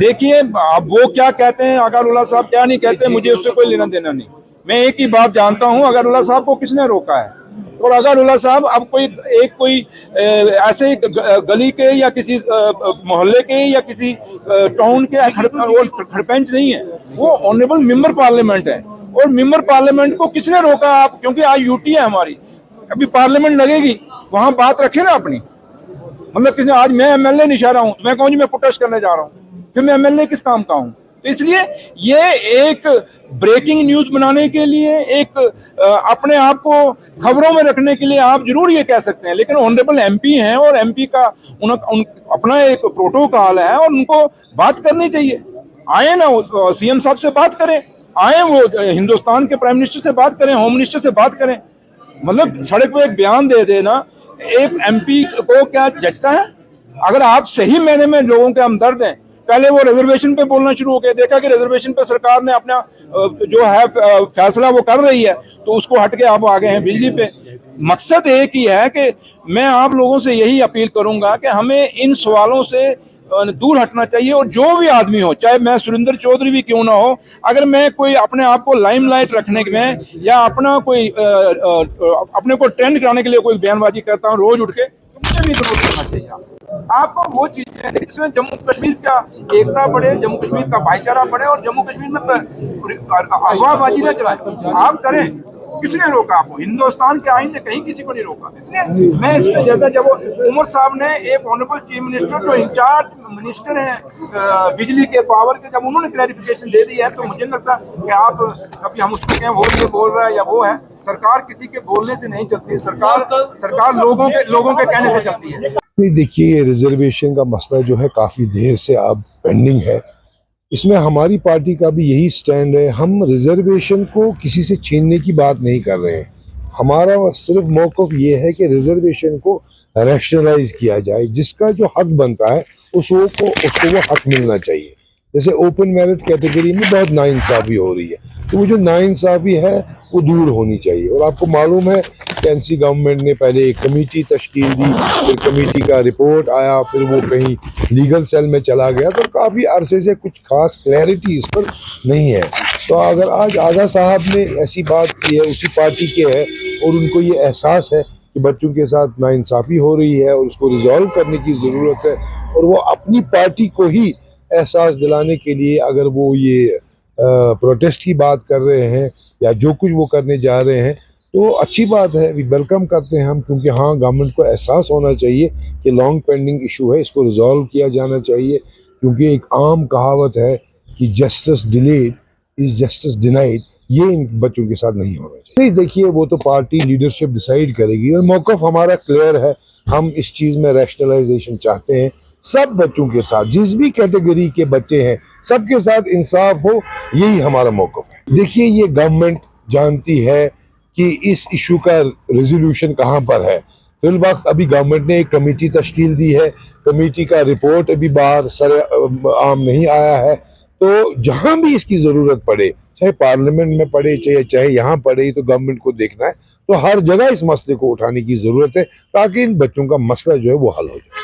देखिए, अब वो क्या कहते हैं अगारुल्लाह साहब, क्या नहीं कहते हैं, मुझे उससे कोई लेना देना नहीं। मैं एक ही बात जानता हूं, अगारुल्लाह साहब को किसने रोका है? और अगारुल्लाह साहब अब कोई ऐसे गली के या किसी मोहल्ले के या किसी टाउन के खड़पेंच नहीं है, वो ऑनरेबल मेंबर पार्लियामेंट है। और मेंबर पार्लियामेंट को किसने रोका? आप, क्योंकि आज यूटी है हमारी, अभी पार्लियामेंट लगेगी, वहां बात रखे ना अपनी। मतलब किसने? आज मैं एमएलए नहीं रहा हूं तो मैं कहूं जी मैं प्रोटेस्ट करने जा रहा हूं, फिर मैं एमएलए किस काम का हूं? तो इसलिए ये एक ब्रेकिंग न्यूज बनाने के लिए, एक अपने आप को खबरों में रखने के लिए आप जरूर ये कह सकते हैं, लेकिन ऑनरेबल एमपी हैं और एमपी का अपना एक प्रोटोकॉल है और उनको बात करनी चाहिए। आए ना सीएम साहब से बात करें, आए वो हिंदुस्तान के प्राइम मिनिस्टर से बात करें, होम मिनिस्टर से बात करें। मतलब सड़क पे एक बयान दे देना एक एमपी को क्या जचता है? अगर आप सही मायने में लोगों के हमदर्द हैं, पहले वो रिजर्वेशन पे बोलना शुरू हो गए, देखा कि रिजर्वेशन पे सरकार ने अपना जो है फैसला वो कर रही है, तो उसको हट के आप आ गए हैं बिजली पे। मकसद एक ही है कि मैं आप लोगों से यही अपील करूंगा कि हमें इन सवालों से दूर हटना चाहिए। और जो भी आदमी हो, चाहे मैं सुरेंद्र चौधरी भी क्यों ना हो, अगर मैं कोई अपने आप को लाइमलाइट रखने में या अपना कोई अपने को ट्रेंड कराने के लिए कोई बयानबाजी करता हूँ रोज उठ के, तो मुझे भी जरूर करना चाहिए। आपको वो चीजें जिसमें जम्मू कश्मीर का एकता बढ़े, जम्मू कश्मीर का भाईचारा बढ़े और जम्मू कश्मीर में अफवाहबाजी न चलाए, आप करें। किसने रोका आपको? हिंदुस्तान के आईन ने कहीं किसी को नहीं रोका। इसलिए मैं इस पे ज्यादा, जब उमर साहब ने एक ऑनरेबल चीफ मिनिस्टर जो इंचार्ज मिनिस्टर हैं बिजली के पावर के, जब उन्होंने क्लैरिफिकेशन दे दी है, तो मुझे लगता है कि आप कभी हम उसको कहें वो ये बोल रहा है या वो है, सरकार किसी के बोलने से नहीं चलती है, सरकार लोगों के कहने से चलती है। नहीं, देखिए, रिजर्वेशन का मसला जो है काफ़ी देर से अब पेंडिंग है। इसमें हमारी पार्टी का भी यही स्टैंड है, हम रिजर्वेशन को किसी से छीनने की बात नहीं कर रहे हैं। हमारा सिर्फ मौक़िफ़ ये है कि रिजर्वेशन को रैशनलाइज किया जाए, जिसका जो हक बनता है उसको वो हक मिलना चाहिए। जैसे ओपन मेरिट कैटेगरी में बहुत नाइंसाफ़ी हो रही है, तो वो जो नाइंसाफ़ी है वो दूर होनी चाहिए। और आपको मालूम है एनसी गवर्नमेंट ने पहले एक कमेटी तश्कील दी, फिर कमेटी का रिपोर्ट आया, फिर वो कहीं लीगल सेल में चला गया, तो काफ़ी अरसे से कुछ खास क्लैरिटी इस पर नहीं है। तो अगर आज आगा साहब ने ऐसी बात की है, उसी पार्टी के है, और उनको ये एहसास है कि बच्चों के साथ नाइंसाफ़ी हो रही है और उसको रिजॉल्व करने की ज़रूरत है, और वो अपनी पार्टी को ही एहसास दिलाने के लिए अगर वो ये प्रोटेस्ट की बात कर रहे हैं या जो कुछ वो करने जा रहे हैं, तो अच्छी बात है, वेलकम करते हैं हम। क्योंकि हाँ, गवर्नमेंट को एहसास होना चाहिए कि लॉन्ग पेंडिंग इशू है, इसको रिजॉल्व किया जाना चाहिए। क्योंकि एक आम कहावत है कि justice delayed is justice denied, ये इन बच्चों के साथ नहीं होना चाहिए। नहीं, देखिए, वो तो पार्टी लीडरशिप डिसाइड करेगी, और मौक़िफ़ हमारा क्लियर है। हम इस चीज़ में रैशनलाइजेशन चाहते हैं, सब बच्चों के साथ, जिस भी कैटेगरी के बच्चे हैं सबके साथ इंसाफ हो, यही हमारा मौक़िफ़ है। देखिए, ये गवर्नमेंट जानती है कि इस इशू का रेजोल्यूशन कहाँ पर है। फिल वक्त अभी गवर्नमेंट ने एक कमेटी तश्कील दी है, कमेटी का रिपोर्ट अभी बाहर सर आम नहीं आया है। तो जहाँ भी इसकी ज़रूरत पड़े, चाहे पार्लियामेंट में पड़े चाहे यहाँ पड़े, तो गवर्नमेंट को देखना है। तो हर जगह इस मसले को उठाने की ज़रूरत है, ताकि इन बच्चों का मसला जो है वो हल हो जाए।